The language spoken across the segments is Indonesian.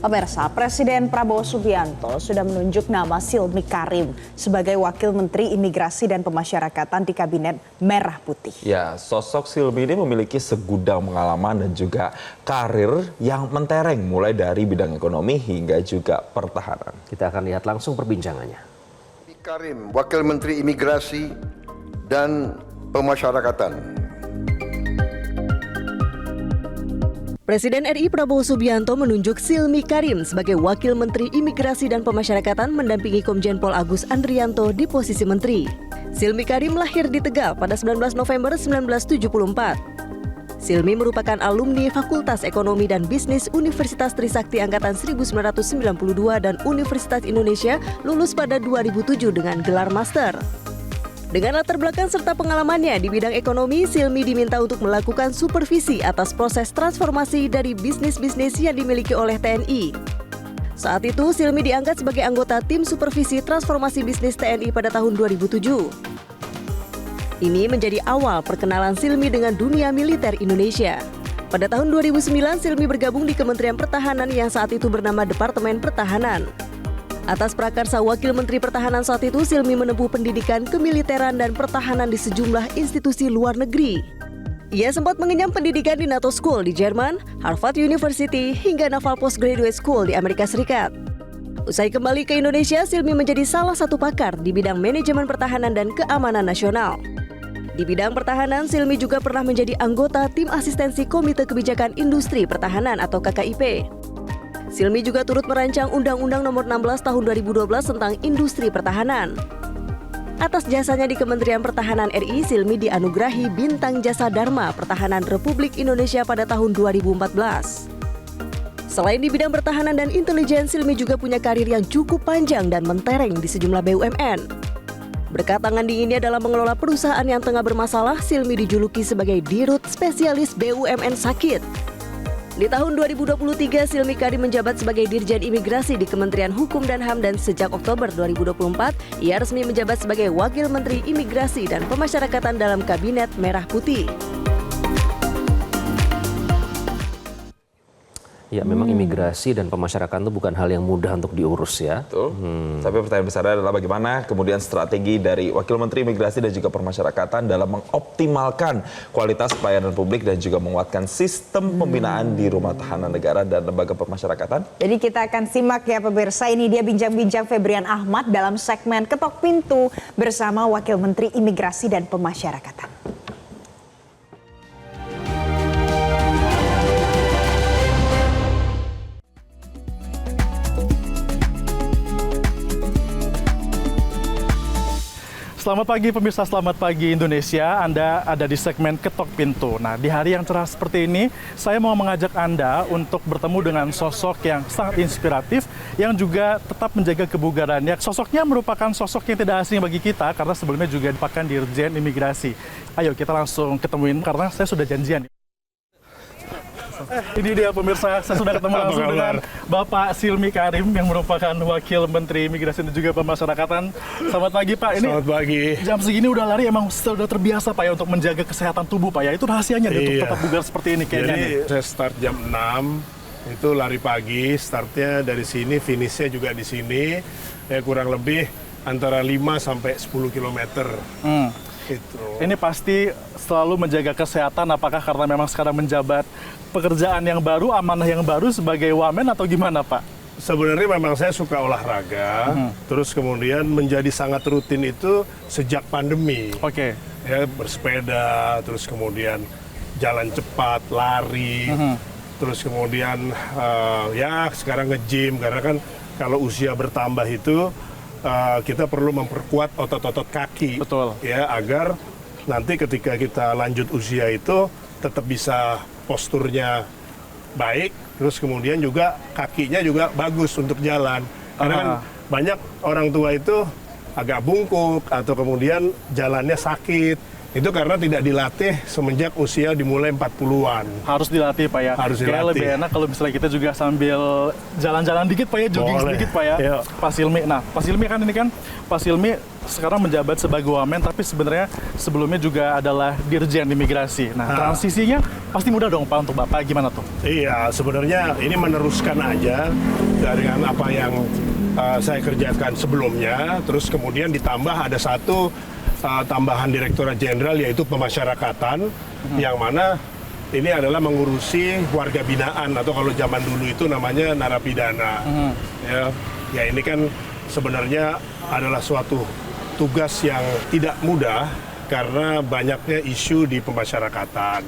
Pemirsa, Presiden Prabowo Subianto sudah menunjuk nama Silmi Karim sebagai Wakil Menteri Imigrasi dan Pemasyarakatan di Kabinet Merah Putih. Ya, sosok Silmi ini memiliki segudang pengalaman dan juga karir yang mentereng mulai dari bidang ekonomi hingga juga pertahanan. Kita akan lihat langsung perbincangannya. Karim, Wakil Menteri Imigrasi dan Pemasyarakatan. Presiden RI Prabowo Subianto menunjuk Silmi Karim sebagai Wakil Menteri Imigrasi dan Pemasyarakatan mendampingi Komjen Pol Agus Andrianto di posisi Menteri. Silmi Karim lahir di Tegal pada 19 November 1974. Silmi merupakan alumni Fakultas Ekonomi dan Bisnis Universitas Trisakti Angkatan 1992 dan Universitas Indonesia, lulus pada 2007 dengan gelar master. Dengan latar belakang serta pengalamannya di bidang ekonomi, Silmi diminta untuk melakukan supervisi atas proses transformasi dari bisnis-bisnis yang dimiliki oleh TNI. Saat itu, Silmi diangkat sebagai anggota tim supervisi transformasi bisnis TNI pada tahun 2007. Ini menjadi awal perkenalan Silmi dengan dunia militer Indonesia. Pada tahun 2009, Silmi bergabung di Kementerian Pertahanan yang saat itu bernama Departemen Pertahanan. Atas prakarsa Wakil Menteri Pertahanan saat itu, Silmi menempuh pendidikan kemiliteran dan pertahanan di sejumlah institusi luar negeri. Ia sempat mengenyam pendidikan di NATO School di Jerman, Harvard University, hingga Naval Postgraduate School di Amerika Serikat. Usai kembali ke Indonesia, Silmi menjadi salah satu pakar di bidang manajemen pertahanan dan keamanan nasional. Di bidang pertahanan, Silmi juga pernah menjadi anggota tim asistensi Komite Kebijakan Industri Pertahanan atau KKIP. Silmi juga turut merancang Undang-Undang Nomor 16 Tahun 2012 tentang Industri Pertahanan. Atas jasanya di Kementerian Pertahanan RI, Silmi dianugerahi Bintang Jasa Dharma Pertahanan Republik Indonesia pada tahun 2014. Selain di bidang pertahanan dan intelijen, Silmi juga punya karir yang cukup panjang dan mentereng di sejumlah BUMN. Berkat tangan dinginnya dalam mengelola perusahaan yang tengah bermasalah, Silmi dijuluki sebagai Dirut Spesialis BUMN Sakit. Di tahun 2023, Silmi Karim menjabat sebagai Dirjen Imigrasi di Kementerian Hukum dan HAM dan sejak Oktober 2024, ia resmi menjabat sebagai Wakil Menteri Imigrasi dan Pemasyarakatan dalam Kabinet Merah Putih. Ya, memang imigrasi dan pemasyarakatan itu bukan hal yang mudah untuk diurus ya. Betul. Tapi pertanyaan besarnya adalah bagaimana kemudian strategi dari Wakil Menteri Imigrasi dan juga Pemasyarakatan dalam mengoptimalkan kualitas pelayanan publik dan juga menguatkan sistem pembinaan di rumah tahanan negara dan lembaga pemasyarakatan. Jadi kita akan simak ya pemirsa, ini dia bincang-bincang Febrian Ahmad dalam segmen Ketok Pintu bersama Wakil Menteri Imigrasi dan Pemasyarakatan. Selamat pagi pemirsa, selamat pagi Indonesia. Anda ada di segmen Ketok Pintu. Nah, di hari yang cerah seperti ini, saya mau mengajak Anda untuk bertemu dengan sosok yang sangat inspiratif, yang juga tetap menjaga kebugarannya. Sosoknya merupakan sosok yang tidak asing bagi kita, karena sebelumnya juga merupakan Dirjen Imigrasi. Ayo kita langsung ketemuin, karena saya sudah janjian. Ini dia pemirsa, saya sudah ketemu langsung dengan Bapak Silmi Karim yang merupakan Wakil Menteri Imigrasi dan juga Pemasyarakatan. Selamat pagi Pak. Ini selamat pagi. Jam segini udah lari, emang sudah terbiasa Pak ya untuk menjaga kesehatan tubuh Pak ya. Itu rahasianya untuk tetap bugar seperti ini kayaknya. Jadi saya start jam 6, itu lari pagi, startnya dari sini, finishnya juga di sini. Ya kurang lebih antara 5 sampai 10 km. Gitu. Ini pasti selalu menjaga kesehatan, apakah karena memang sekarang menjabat pekerjaan yang baru, amanah yang baru sebagai wamen atau gimana Pak? Sebenarnya memang saya suka olahraga, terus kemudian menjadi sangat rutin itu sejak pandemi. Oke. Ya bersepeda, terus kemudian jalan cepat, lari, terus kemudian ya sekarang nge-gym, karena kan kalau usia bertambah itu kita perlu memperkuat otot-otot kaki. Betul. Ya, agar nanti ketika kita lanjut usia itu tetap bisa posturnya baik, terus kemudian juga kakinya juga bagus untuk jalan. Karena kan banyak orang tua itu agak bungkuk atau kemudian jalannya sakit. Itu karena tidak dilatih semenjak usia dimulai 40-an. Harus dilatih Pak ya. Harus Kayak dilatih. lebih enak kalau misalnya kita juga sambil jalan-jalan dikit Pak ya, jogging Boleh. sedikit Pak ya. Yuk. Pak Silmi. Nah, Pak Silmi kan ini kan Pak Silmi sekarang menjabat sebagai wamen, tapi sebenarnya sebelumnya juga adalah Dirjen Imigrasi. Nah, transisinya pasti mudah dong Pak untuk Bapak, gimana tuh? Iya, sebenarnya ini meneruskan aja dari apa yang saya kerjakan sebelumnya, terus kemudian ditambah ada satu tambahan Direktorat Jenderal yaitu pemasyarakatan, yang mana ini adalah mengurusi warga binaan atau kalau zaman dulu itu namanya narapidana. Ya ini kan sebenarnya adalah suatu tugas yang tidak mudah karena banyaknya isu di pemasyarakatan.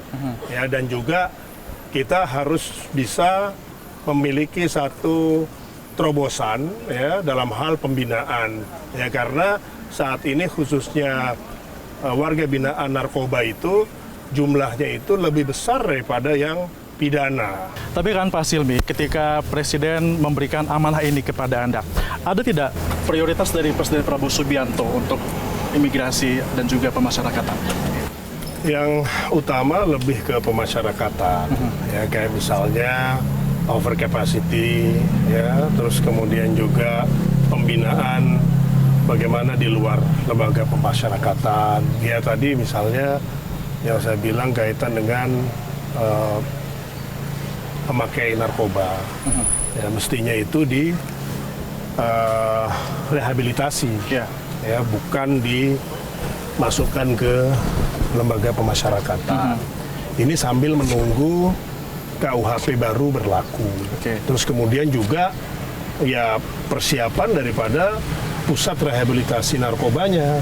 Ya, dan juga kita harus bisa memiliki satu terobosan ya dalam hal pembinaan, ya karena saat ini khususnya warga binaan narkoba itu jumlahnya itu lebih besar daripada yang pidana. Tapi kan Pak Silmi, ketika Presiden memberikan amanah ini kepada Anda, ada tidak prioritas dari Presiden Prabowo Subianto untuk imigrasi dan juga pemasyarakatan? Yang utama lebih ke pemasyarakatan, ya kayak misalnya over capacity, ya terus kemudian juga pembinaan bagaimana di luar lembaga pemasyarakatan. Ya tadi misalnya yang saya bilang kaitan dengan pemakai narkoba, ya mestinya itu di rehabilitasi, ya bukan dimasukkan ke lembaga pemasyarakatan. Ini sambil menunggu KUHP baru berlaku. Terus kemudian juga ya persiapan daripada pusat rehabilitasi narkobanya,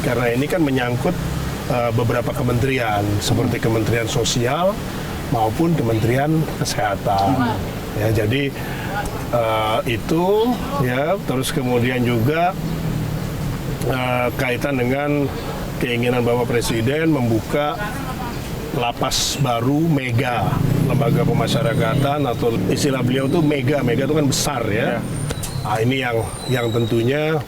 karena ini kan menyangkut beberapa kementerian seperti Kementerian Sosial maupun Kementerian Kesehatan. Ya, jadi itu ya terus kemudian juga kaitan dengan keinginan Bapak Presiden membuka lapas baru mega, lembaga pemasyarakatan atau istilah beliau tuh mega itu kan besar ya. Nah, ini yang tentunya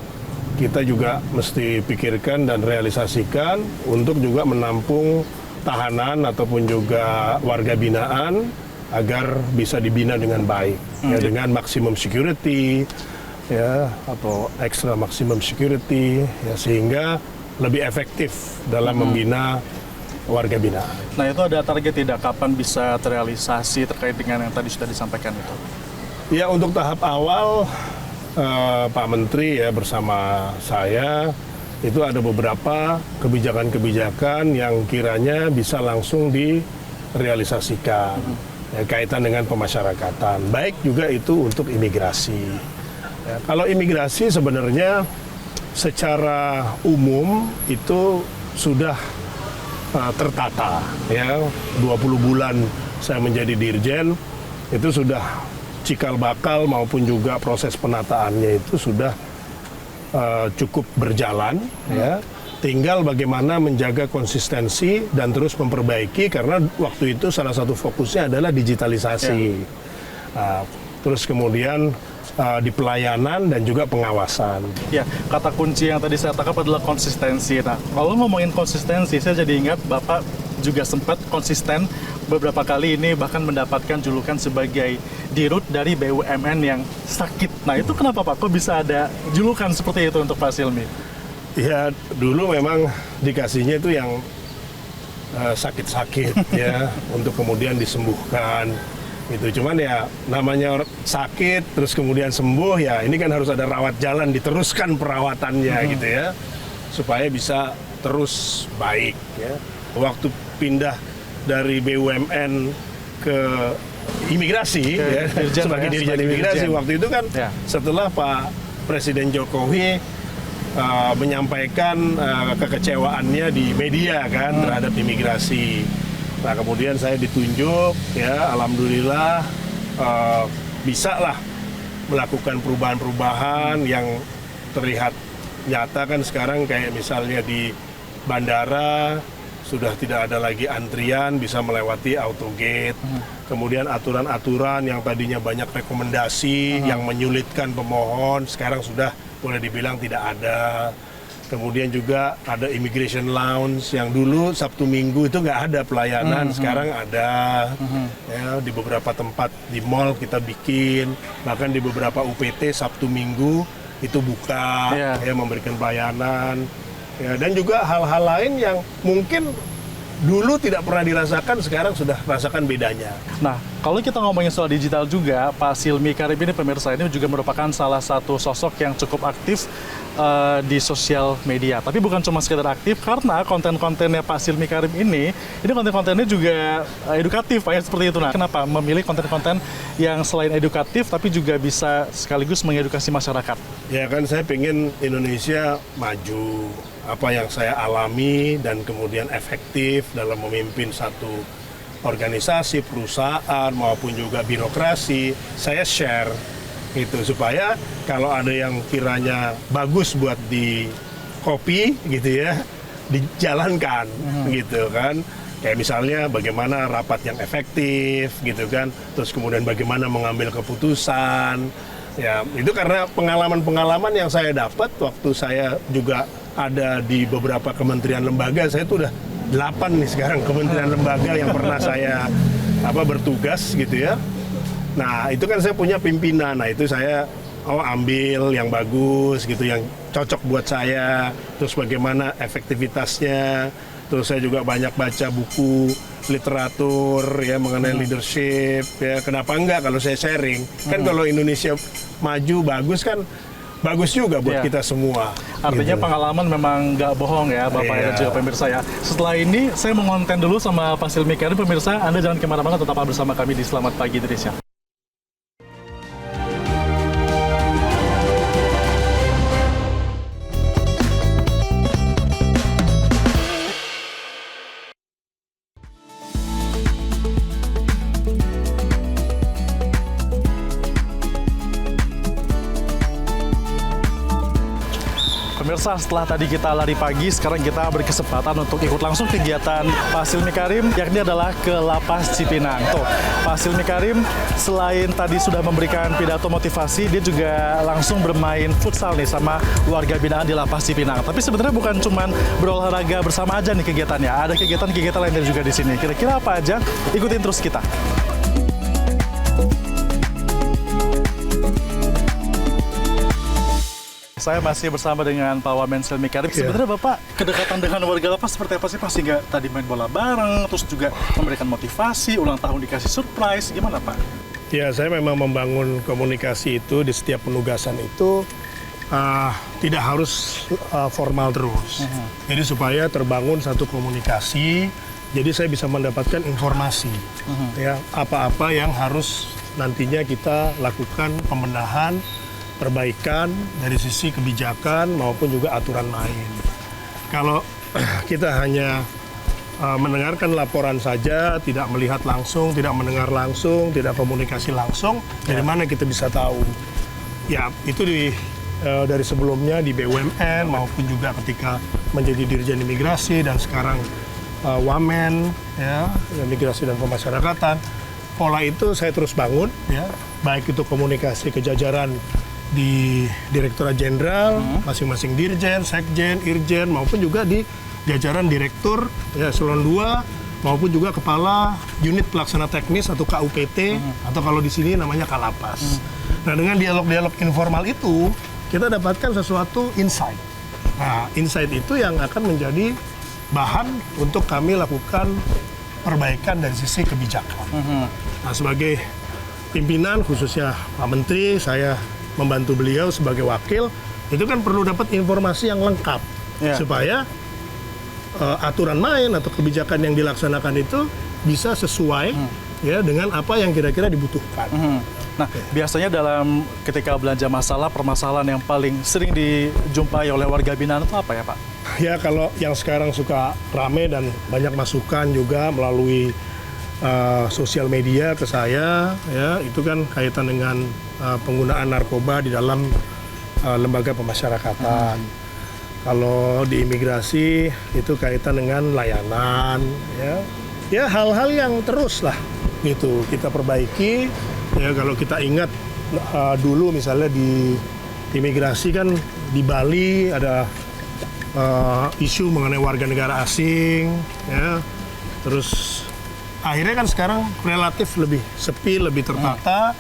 kita juga mesti pikirkan dan realisasikan untuk juga menampung tahanan ataupun juga warga binaan agar bisa dibina dengan baik, ya dengan maksimum security, ya atau extra maksimum security, ya sehingga lebih efektif dalam membina warga binaan. Nah, itu ada target tidak kapan bisa terrealisasi terkait dengan yang tadi sudah disampaikan itu? Ya, untuk tahap awal Pak Menteri ya bersama saya itu ada beberapa kebijakan-kebijakan yang kiranya bisa langsung direalisasikan ya, kaitan dengan pemasyarakatan, baik juga itu untuk imigrasi. Ya, kalau imigrasi sebenarnya secara umum itu sudah tertata ya, 20 bulan saya menjadi dirjen itu sudah cikal bakal maupun juga proses penataannya itu sudah cukup berjalan ya. Tinggal bagaimana menjaga konsistensi dan terus memperbaiki, karena waktu itu salah satu fokusnya adalah digitalisasi. Terus kemudian di pelayanan dan juga pengawasan. Ya, kata kunci yang tadi saya tangkap adalah konsistensi. Nah, kalau ngomongin konsistensi, saya jadi ingat Bapak juga sempat konsisten beberapa kali ini bahkan mendapatkan julukan sebagai dirut dari BUMN yang sakit. Nah, itu kenapa Pak? Kok bisa ada julukan seperti itu untuk Pak Silmi? Ya, dulu memang dikasihnya itu yang sakit-sakit ya, untuk kemudian disembuhkan. Gitu. Cuman ya namanya sakit terus kemudian sembuh, ya ini kan harus ada rawat jalan, diteruskan perawatannya gitu ya, supaya bisa terus baik ya. Waktu pindah dari BUMN ke imigrasi ya, sebagai dirjen imigrasi waktu itu kan setelah Pak Presiden Jokowi menyampaikan kekecewaannya di media kan terhadap imigrasi. Nah, kemudian saya ditunjuk, ya alhamdulillah bisa lah melakukan perubahan-perubahan yang terlihat nyata kan sekarang, kayak misalnya di bandara sudah tidak ada lagi antrian, bisa melewati autogate. Kemudian aturan-aturan yang tadinya banyak rekomendasi yang menyulitkan pemohon sekarang sudah boleh dibilang tidak ada. Kemudian juga ada immigration lounge yang dulu Sabtu Minggu itu nggak ada pelayanan, sekarang ada. Ya, di beberapa tempat di mall kita bikin, bahkan di beberapa UPT Sabtu Minggu itu buka, ya memberikan pelayanan. Ya, dan juga hal-hal lain yang mungkin dulu tidak pernah dirasakan, sekarang sudah rasakan bedanya. Nah, kalau kita ngomongin soal digital juga, Pak Silmi Karim ini pemirsa ini juga merupakan salah satu sosok yang cukup aktif di sosial media. Tapi bukan cuma sekedar aktif, karena konten-kontennya Pak Silmi Karim ini konten-kontennya juga edukatif, Pak, ya, seperti itu. Nah, kenapa memilih konten-konten yang selain edukatif, tapi juga bisa sekaligus mengedukasi masyarakat? Ya kan, saya pengen Indonesia maju. Apa yang saya alami dan kemudian efektif dalam memimpin satu organisasi, perusahaan maupun juga birokrasi, saya share gitu, supaya kalau ada yang kiranya bagus buat di copy gitu ya, dijalankan gitu kan. Kayak misalnya bagaimana rapat yang efektif gitu kan, terus kemudian bagaimana mengambil keputusan. Ya, itu karena pengalaman-pengalaman yang saya dapat waktu saya juga ada di beberapa kementerian lembaga. Saya tuh udah 8 nih sekarang kementerian lembaga yang pernah saya bertugas gitu ya. Nah, itu kan saya punya pimpinan. Nah, itu saya ambil yang bagus gitu, yang cocok buat saya. Terus bagaimana efektivitasnya. Terus saya juga banyak baca buku literatur ya mengenai leadership ya. Kenapa enggak kalau saya sharing? Kan kalau Indonesia maju bagus kan, bagus juga buat kita semua. Artinya gitu. Pengalaman memang nggak bohong ya, Bapak dan juga pemirsa ya. Setelah ini saya mau ngonten dulu sama Pak Silmi Karim. Pemirsa, Anda jangan kemana-mana, tetap bersama kami di Selamat Pagi Indonesia. Pemirsa, setelah tadi kita lari pagi, sekarang kita berkesempatan untuk ikut langsung kegiatan Pak Silmi Karim, yakni adalah ke Lapas Cipinang. Tuh, Pak Silmi Karim selain tadi sudah memberikan pidato motivasi, dia juga langsung bermain futsal nih sama warga binaan di Lapas Cipinang. Tapi sebenarnya bukan cuma berolahraga bersama aja nih kegiatannya, ada kegiatan-kegiatan lainnya juga di sini. Kira-kira apa aja? Ikutin terus kita. Saya masih bersama dengan Pak Wamen Silmi Karim. Sebenarnya Bapak kedekatan dengan warga Lapas seperti apa sih? Pasti nggak tadi main bola bareng, terus juga memberikan motivasi, ulang tahun dikasih surprise, gimana Pak? Ya, saya memang membangun komunikasi itu di setiap penugasan itu tidak harus formal terus. Jadi supaya terbangun satu komunikasi, jadi saya bisa mendapatkan informasi ya apa-apa yang harus nantinya kita lakukan pembenahan, perbaikan dari sisi kebijakan maupun juga aturan main. Kalau kita hanya mendengarkan laporan saja, tidak melihat langsung, tidak mendengar langsung, tidak komunikasi langsung, dari mana kita bisa tahu? Ya, itu dari sebelumnya di BUMN maupun juga ketika menjadi Dirjen Imigrasi dan sekarang Wamen, ya, Imigrasi dan Pemasyarakatan. Pola itu saya terus bangun, ya, baik itu komunikasi ke jajaran di Direktorat Jenderal, masing-masing Dirjen, Sekjen, Irjen, maupun juga di jajaran Direktur ya, Eselon 2, maupun juga Kepala Unit Pelaksana Teknis atau KUPT, atau kalau di sini namanya Kalapas. Nah, dengan dialog-dialog informal itu, kita dapatkan sesuatu insight. Nah, insight itu yang akan menjadi bahan untuk kami lakukan perbaikan dari sisi kebijakan. Nah, sebagai pimpinan, khususnya Pak Menteri, saya membantu beliau sebagai wakil, itu kan perlu dapat informasi yang lengkap supaya aturan main atau kebijakan yang dilaksanakan itu bisa sesuai ya dengan apa yang kira-kira dibutuhkan. Nah, biasanya dalam ketika belanja permasalahan yang paling sering dijumpai oleh warga binaan itu apa ya Pak? Ya, kalau yang sekarang suka rame dan banyak masukan juga melalui sosial media ke saya, ya itu kan kaitan dengan penggunaan narkoba di dalam lembaga pemasyarakatan. Kalau di imigrasi itu kaitan dengan layanan, ya hal-hal yang terus lah gitu kita perbaiki. Ya, kalau kita ingat dulu misalnya di imigrasi kan di Bali ada isu mengenai warga negara asing, ya. Terus akhirnya kan sekarang relatif lebih sepi, lebih tertata,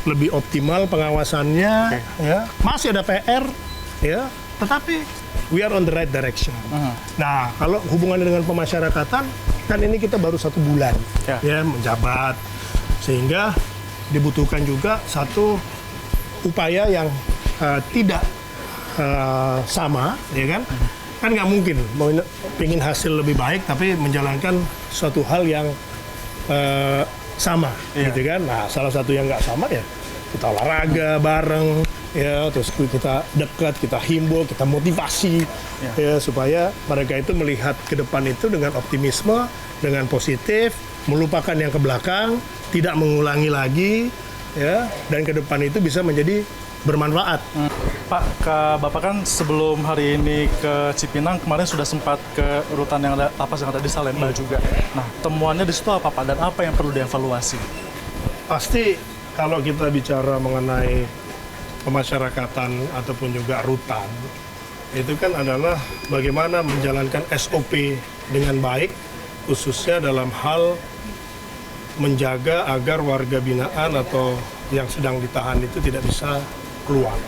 lebih optimal pengawasannya, ya. Masih ada PR, ya, tetapi we are on the right direction. Nah, kalau hubungannya dengan pemasyarakatan, kan ini kita baru 1 bulan, ya, menjabat, sehingga dibutuhkan juga satu upaya yang tidak sama, ya kan? Kan nggak mungkin mau ingin hasil lebih baik tapi menjalankan suatu hal yang sama, gitu kan? Nah, salah satu yang nggak sama ya kita olahraga bareng, ya, terus kita dekat, kita himbau, kita motivasi, ya, supaya mereka itu melihat ke depan itu dengan optimisme, dengan positif, melupakan yang ke belakang, tidak mengulangi lagi, ya, dan ke depan itu bisa menjadi bermanfaat. Pak, Bapak kan sebelum hari ini ke Cipinang, kemarin sudah sempat ke rutan yang ada, lapas yang ada di Salemba juga. Nah, temuannya di situ apa, Pak? Dan apa yang perlu dievaluasi? Pasti kalau kita bicara mengenai pemasyarakatan ataupun juga rutan, itu kan adalah bagaimana menjalankan SOP dengan baik, khususnya dalam hal menjaga agar warga binaan atau yang sedang ditahan itu tidak bisa keluar.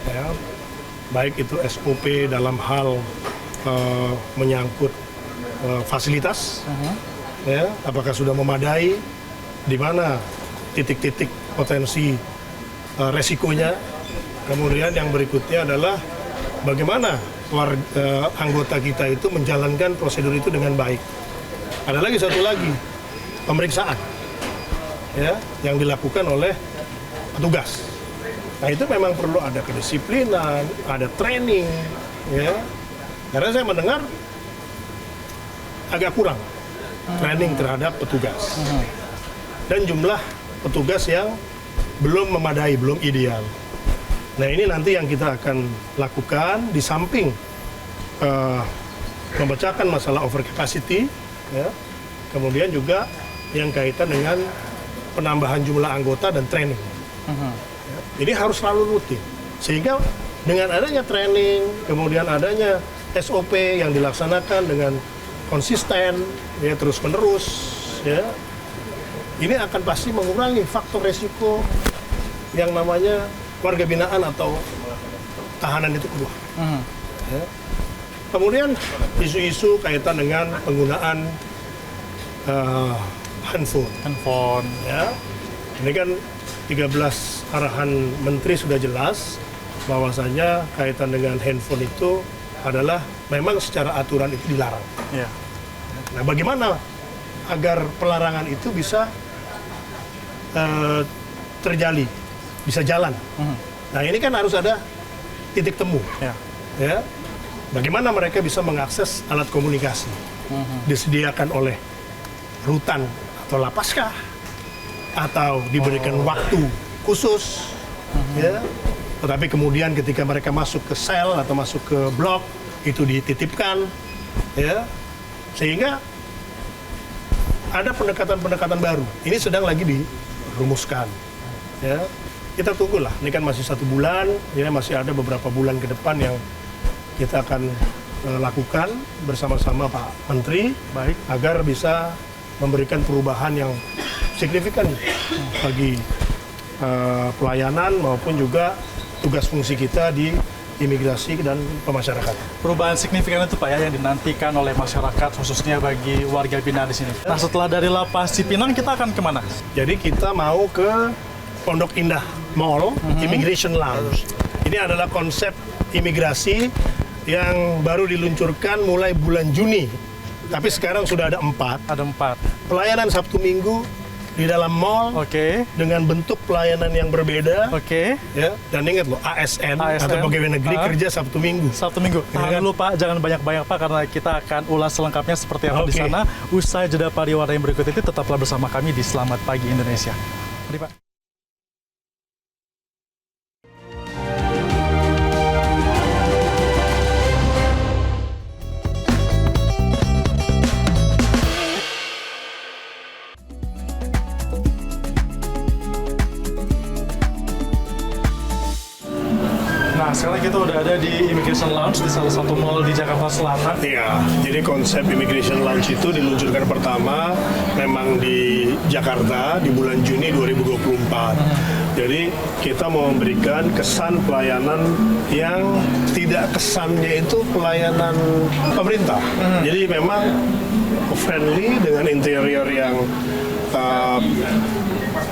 Ya, baik itu SOP dalam hal menyangkut fasilitas, ya, apakah sudah memadai, di mana titik-titik potensi resikonya. Kemudian yang berikutnya adalah bagaimana anggota kita itu menjalankan prosedur itu dengan baik. Ada lagi satu lagi, pemeriksaan, ya, yang dilakukan oleh petugas. Nah, itu memang perlu ada kedisiplinan, ada training, ya. Karena saya mendengar agak kurang training terhadap petugas. Dan jumlah petugas yang belum memadai, belum ideal. Nah, ini nanti yang kita akan lakukan di samping memecahkan masalah over capacity, ya. Kemudian juga yang kaitan dengan penambahan jumlah anggota dan training. Ini harus selalu rutin, sehingga dengan adanya training, kemudian adanya SOP yang dilaksanakan dengan konsisten, ya, terus menerus, ya, ini akan pasti mengurangi faktor resiko yang namanya warga binaan atau tahanan itu keluar. Ya. Kemudian isu-isu kaitan dengan penggunaan handphone, ya. Ini kan 13 arahan menteri sudah jelas bahwasanya kaitan dengan handphone itu adalah memang secara aturan itu dilarang. Ya. Nah, bagaimana agar pelarangan itu bisa terjadi, bisa jalan? Nah, ini kan harus ada titik temu. Ya. Bagaimana mereka bisa mengakses alat komunikasi? Disediakan oleh rutan atau lapaskah? Atau diberikan waktu khusus, ya. Tetapi kemudian ketika mereka masuk ke sel atau masuk ke blok itu dititipkan, ya, sehingga ada pendekatan-pendekatan baru. Ini sedang lagi dirumuskan, ya. Kita tunggulah. Ini kan masih 1 bulan, ya, masih ada beberapa bulan ke depan yang kita akan lakukan bersama-sama Pak Menteri, baik, agar bisa memberikan perubahan yang signifikan bagi pelayanan maupun juga tugas fungsi kita di imigrasi dan pemasyarakatan. Perubahan signifikan itu, Pak, ya, yang dinantikan oleh masyarakat, khususnya bagi warga binaan di sini. Nah, setelah dari Lapas Cipinang, kita akan kemana? Jadi kita mau ke Pondok Indah Mall, Immigration Lounge. Ini adalah konsep imigrasi yang baru diluncurkan mulai bulan Juni. Tapi sekarang sudah ada 4. Ada 4. Pelayanan Sabtu Minggu di dalam mall, dengan bentuk pelayanan yang berbeda. Ya, dan ingat loh, ASN atau pegawai negeri kerja Sabtu Minggu. Sabtu Minggu. Tahan dulu, Pak, jangan banyak-banyak, Pak, karena kita akan ulas selengkapnya seperti apa di sana. Usai jeda pariwara yang berikut ini, tetaplah bersama kami di Selamat Pagi Indonesia. Mari, Pak. Nah, sekarang kita udah ada di Immigration Lounge di salah satu mall di Jakarta Selatan. Iya, jadi konsep Immigration Lounge itu diluncurkan pertama memang di Jakarta di bulan Juni 2024. Jadi kita mau memberikan kesan pelayanan yang tidak kesannya itu pelayanan pemerintah. Jadi memang friendly dengan interior yang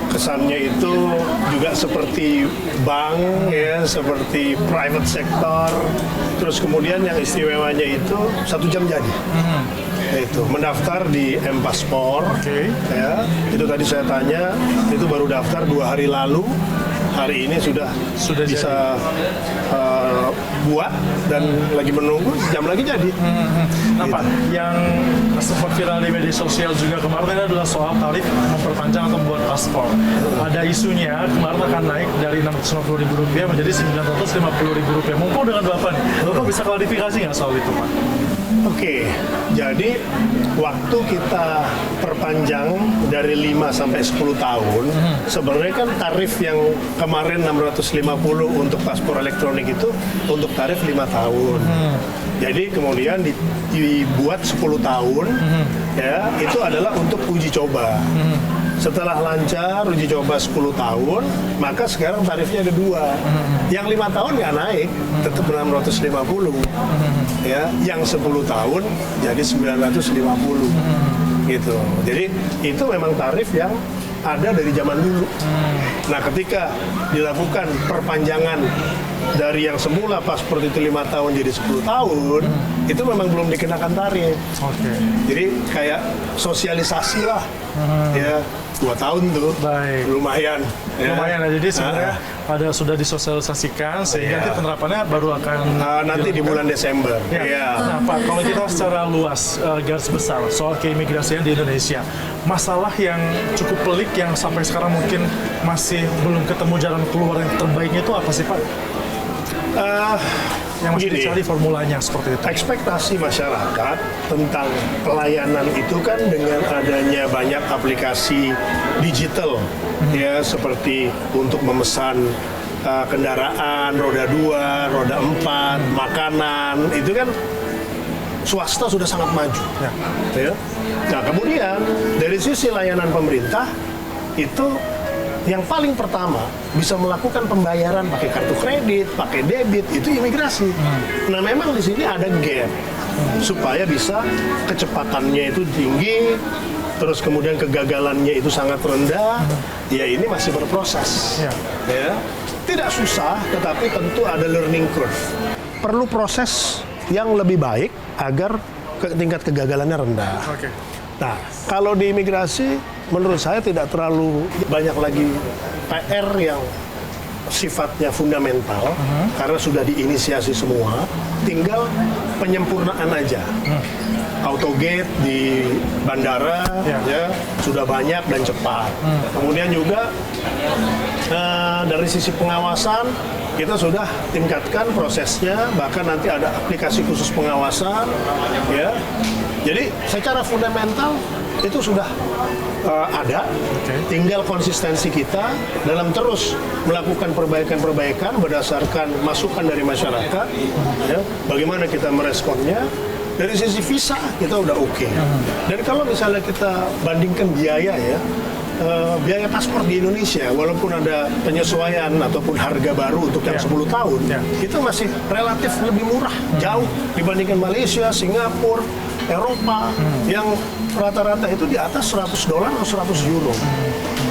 kesannya itu juga seperti bank ya, seperti private sector. Terus kemudian yang istimewanya itu 1 jam jadi. Itu mendaftar di M-Paspor. Ya, itu tadi saya tanya, itu baru daftar 2 hari lalu. Hari ini sudah bisa buat dan lagi menunggu, jam lagi jadi. Nah, Pak, yang sempat viral di media sosial juga kemarin adalah soal tarif memperpanjang atau membuat paspor. Ada isunya kemarin akan naik dari Rp650.000 menjadi Rp950.000. Mumpung dengan Bapak nih, Bapak bisa klarifikasi nggak soal itu, Pak? Oke, jadi waktu kita perpanjang dari 5 sampai 10 tahun, sebenarnya kan tarif yang kemarin 650 untuk paspor elektronik itu untuk tarif 5 tahun. Jadi kemudian dibuat 10 tahun, ya itu adalah untuk uji coba. Setelah lancar uji coba 10 tahun, maka sekarang tarifnya ada 2. Yang 5 tahun nggak naik, tetap 650. Ya, yang 10 tahun jadi 950. Gitu. Jadi itu memang tarif yang ada dari zaman dulu. Nah, ketika dilakukan perpanjangan dari yang semula paspor itu 5 tahun jadi 10 tahun, itu memang belum dikenakan tarif. Jadi kayak sosialisasi lah. Ya, 2 tahun tuh. Baik. Lumayan. Ya. Lumayan ya, jadi sebenarnya sudah disosialisasikan sehingga nanti penerapannya baru akan nanti di bulan Desember. Ya. Ya. Nah, Pak, kalau kita secara luas garis besar soal keimigrasian di Indonesia, masalah yang cukup pelik yang sampai sekarang mungkin masih belum ketemu jalan keluar yang terbaiknya itu apa sih, Pak? Yang masih dicari formulanya seperti itu. Ekspektasi masyarakat tentang pelayanan itu kan dengan adanya banyak aplikasi digital, ya seperti untuk memesan kendaraan roda 2, roda 4, makanan, itu kan swasta sudah sangat maju. Ya. Nah, kemudian dari sisi layanan pemerintah itu yang paling pertama bisa melakukan pembayaran pakai kartu kredit, pakai debit, itu imigrasi. Nah, memang di sini ada gap supaya bisa kecepatannya itu tinggi, terus kemudian kegagalannya itu sangat rendah. Ya, ini masih berproses. Ya, tidak susah, tetapi tentu ada learning curve. Perlu proses yang lebih baik agar tingkat kegagalannya rendah. Nah, kalau di imigrasi, menurut saya tidak terlalu banyak lagi PR yang sifatnya fundamental, karena sudah diinisiasi semua, tinggal penyempurnaan aja. Autogate di bandara ya sudah banyak dan cepat. Kemudian juga dari sisi pengawasan kita sudah tingkatkan prosesnya, bahkan nanti ada aplikasi khusus pengawasan, ya. Jadi secara fundamental itu sudah ada, tinggal konsistensi kita dalam terus melakukan perbaikan-perbaikan berdasarkan masukan dari masyarakat, ya. Bagaimana kita meresponnya. Dari sisi visa kita udah oke. Dan kalau misalnya kita bandingkan biaya ya, biaya paspor di Indonesia walaupun ada penyesuaian ataupun harga baru untuk yang 10 tahun, itu masih relatif lebih murah jauh dibandingkan Malaysia, Singapura, Eropa yang rata-rata itu di atas $100 atau €100.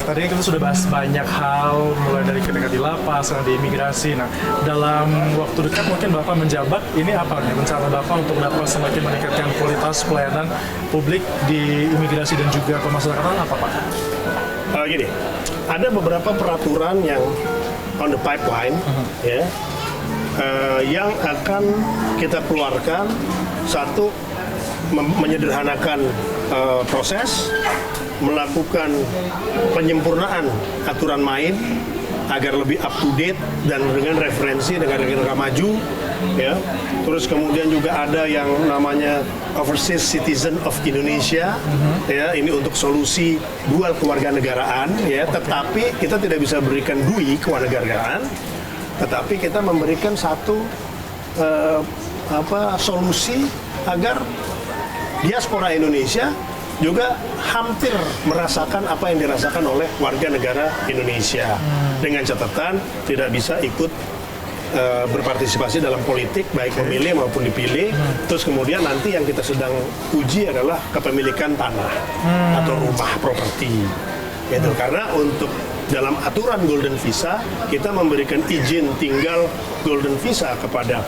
Tadi kita sudah bahas banyak hal, mulai dari ketika di lapas, di imigrasi. Nah, dalam waktu dekat mungkin Bapak menjabat, ini apa nih rencana Bapak untuk dapat semakin meningkatkan kualitas pelayanan publik di imigrasi dan juga pemasyarakatan apa, Pak? Gini, ada beberapa peraturan yang on the pipeline, ya, yang akan kita keluarkan. Satu, menyederhanakan proses, melakukan penyempurnaan aturan main agar lebih up to date dan dengan referensi negara-negara maju, ya. Terus kemudian juga ada yang namanya Overseas Citizen of Indonesia, ya, ini untuk solusi dual kewarganegaraan, ya, tetapi kita tidak bisa berikan DUI kewarganegaraan tetapi kita memberikan satu solusi agar diaspora Indonesia juga hampir merasakan apa yang dirasakan oleh warga negara Indonesia, dengan catatan tidak bisa ikut berpartisipasi dalam politik, baik memilih maupun dipilih. Terus kemudian nanti yang kita sedang uji adalah kepemilikan tanah atau rumah, properti. Gitu. Karena untuk dalam aturan Golden Visa, kita memberikan izin tinggal Golden Visa kepada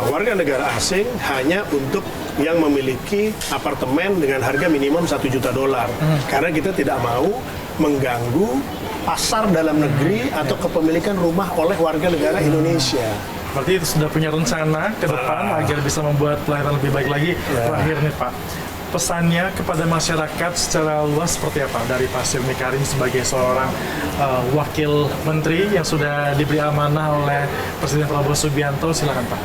warga negara asing hanya untuk yang memiliki apartemen dengan harga minimum $1 juta. Karena kita tidak mau mengganggu pasar dalam negeri atau kepemilikan rumah oleh warga negara Indonesia. Berarti itu sudah punya rencana ke depan agar bisa membuat pelayanan lebih baik lagi. Terakhir nih Pak, pesannya kepada masyarakat secara luas seperti apa dari Pak Silmi Karim sebagai seorang wakil menteri yang sudah diberi amanah oleh Presiden Prabowo Subianto? Silakan Pak.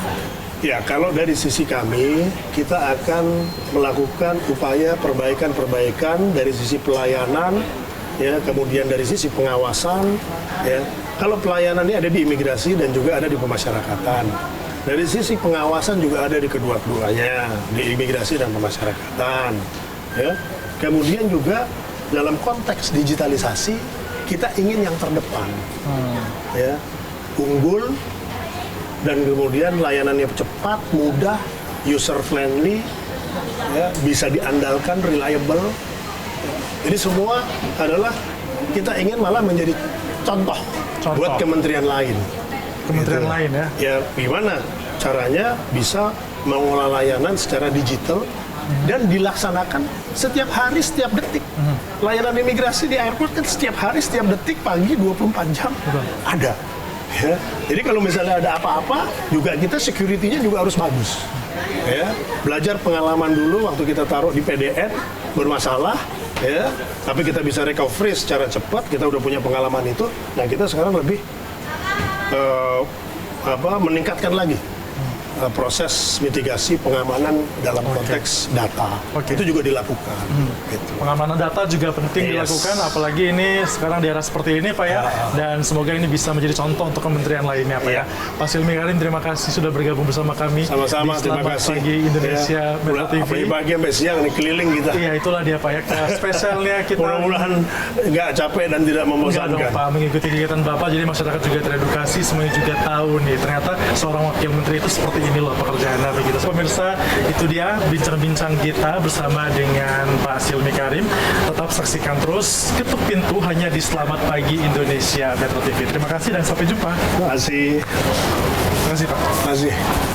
Ya, kalau dari sisi kami, kita akan melakukan upaya perbaikan-perbaikan dari sisi pelayanan, ya, kemudian dari sisi pengawasan, ya. Kalau pelayanan ini ada di imigrasi dan juga ada di pemasyarakatan. Dari sisi pengawasan juga ada di kedua-duanya, di imigrasi dan pemasyarakatan, ya. Kemudian juga dalam konteks digitalisasi, kita ingin yang terdepan, ya, unggul, dan kemudian layanannya cepat, mudah, user friendly, ya, bisa diandalkan, reliable. Jadi semua adalah kita ingin malah menjadi contoh buat kementerian lain. Kementerian gitu. lain ya? Ya, gimana caranya bisa mengolah layanan secara digital dan dilaksanakan setiap hari, setiap detik. Layanan imigrasi di airport kan setiap hari, setiap detik, pagi 24 jam ada. Ya, jadi kalau misalnya ada apa-apa, juga kita security-nya juga harus bagus. Ya, belajar pengalaman dulu waktu kita taruh di PDN bermasalah, ya, tapi kita bisa recovery secara cepat. Kita udah punya pengalaman itu. Nah, kita sekarang lebih meningkatkan lagi proses mitigasi pengamanan dalam konteks data. Itu juga dilakukan. Gitu. Pengamanan data juga penting dilakukan, apalagi ini sekarang di era seperti ini Pak ya, dan semoga ini bisa menjadi contoh untuk kementerian lainnya Pak ya. Pak Silmi Karim, terima kasih sudah bergabung bersama kami. Sama-sama, di terima Selamat kasih. Pagi Indonesia Metro TV. Pagi sampai siang nih keliling kita. Iya, itulah dia Pak ya, spesialnya kita. Mudah-mudahan nggak capek dan tidak Enggak membosankan. dong Pak, mengikuti kegiatan Bapak, jadi masyarakat juga teredukasi, semuanya juga tahu nih, ternyata seorang wakil menteri itu seperti ini loh pekerjaannya begitu. Pemirsa, itu dia bincang-bincang kita bersama dengan Pak Silmi Karim. Tetap saksikan terus Ketuk Pintu hanya di Selamat Pagi Indonesia Metro TV. Terima kasih dan sampai jumpa. Terima kasih. Terima kasih Pak. Terima kasih.